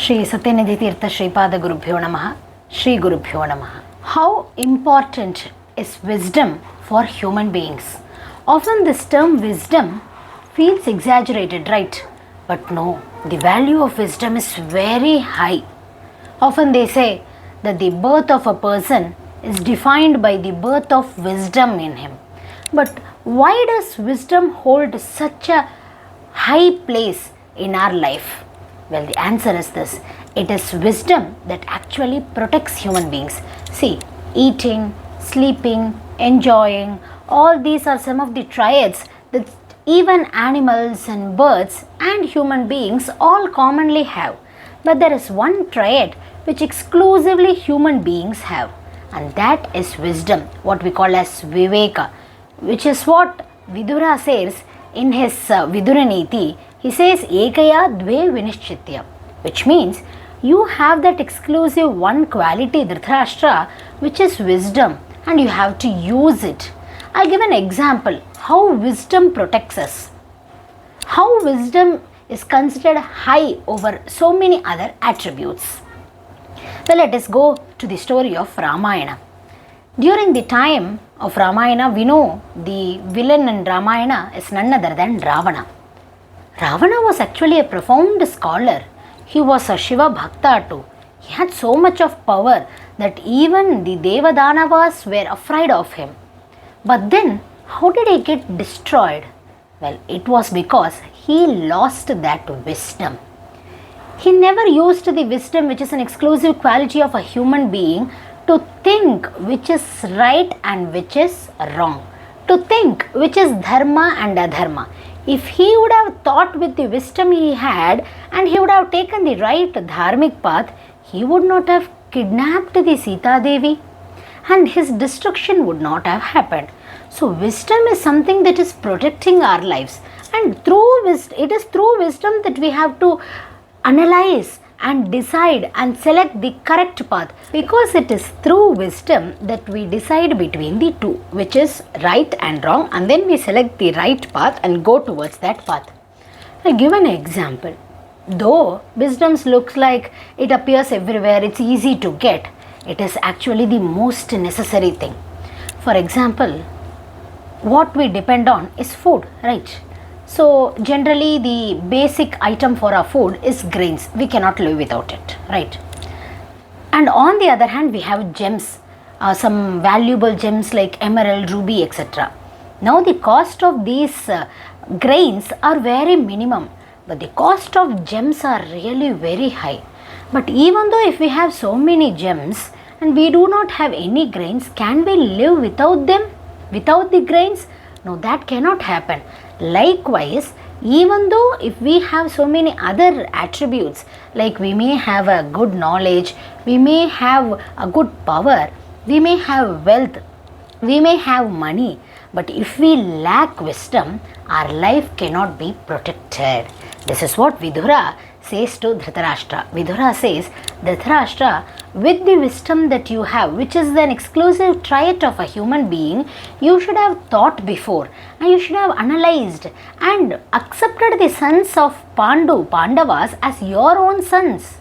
Shri Satyanidhi Tirtha Sripada Gurubhyo Namaha, Shri Gurubhyo Namaha. How important is wisdom for human beings? Often this term wisdom feels exaggerated, right? But no, the value of wisdom is very high. Often they say that the birth of a person is defined by the birth of wisdom in him. But why does wisdom hold such a high place in our life? Well, the answer is this. It is wisdom that actually protects human beings. See, eating, sleeping, enjoying, all these are some of the triads that even animals and birds and human beings all commonly have. But there is one triad which exclusively human beings have, and that is wisdom, what we call as Viveka, which is what Vidura says in his Viduraniti. He says Ekaya Dve Vinishchitya, which means you have that exclusive one quality, Dhritarashtra, which is wisdom, and you have to use it. I'll give an example how wisdom protects us, how wisdom is considered high over so many other attributes. Well, let us go to the story of Ramayana. During the time of Ramayana, we know the villain in Ramayana is none other than Ravana. Ravana was actually a profound scholar. He was a Shiva Bhakta too. He had so much of power that even the Devadanavas were afraid of him. But then, how did he get destroyed? Well, it was because he lost that wisdom. He never used the wisdom, which is an exclusive quality of a human being, to think which is right and which is wrong, to think which is dharma and adharma. If he would have thought with the wisdom he had and he would have taken the right dharmic path, he would not have kidnapped the Sita Devi and his destruction would not have happened. So wisdom is something that is protecting our lives, and it is through wisdom that we have to analyze and decide and select the correct path, because it is through wisdom that we decide between the two, which is right and wrong, and then we select the right path and go towards that path. I'll give an example. Though wisdom looks like it appears everywhere, it's easy to get, it is actually the most necessary thing. For example, what we depend on is food, right? So generally the basic item for our food is grains. We cannot live without it, right? And on the other hand, we have gems, some valuable gems like emerald, ruby, etc. Now the cost of these grains are very minimum, but the cost of gems are really very high. But even though if we have so many gems and we do not have any grains, can we live without them, without the grains? No, that cannot happen. Likewise, even though if we have so many other attributes, like we may have a good knowledge, we may have a good power, we may have wealth, we may have money, but if we lack wisdom, our life cannot be protected. This is what Vidura says to Dhritarashtra. Vidura says, Dhritarashtra, with the wisdom that you have, which is an exclusive trait of a human being, you should have thought before and you should have analyzed and accepted the sons of Pandavas as your own sons.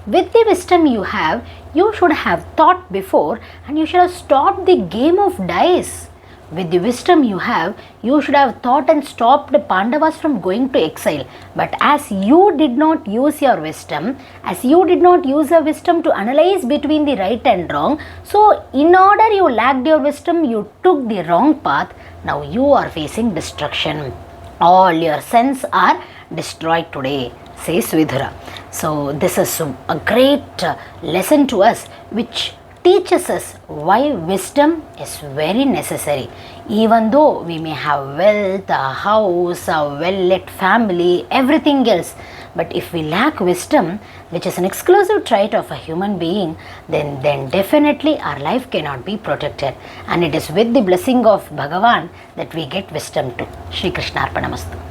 With the wisdom you have, you should have thought before and you should have stopped the game of dice. With the wisdom you have, you should have thought and stopped the Pandavas from going to exile. But as you did not use your wisdom, as you did not use your wisdom to analyze between the right and wrong, so in order you lacked your wisdom, you took the wrong path. Now you are facing destruction. All your sons are destroyed today, says Vidura. So this is a great lesson to us, which teaches us why wisdom is very necessary. Even though we may have wealth, a house, a well-lit family, everything else, but if we lack wisdom, which is an exclusive trait of a human being, then definitely our life cannot be protected. And it is with the blessing of Bhagavan that we get wisdom too. Shri Krishnarpanamastu.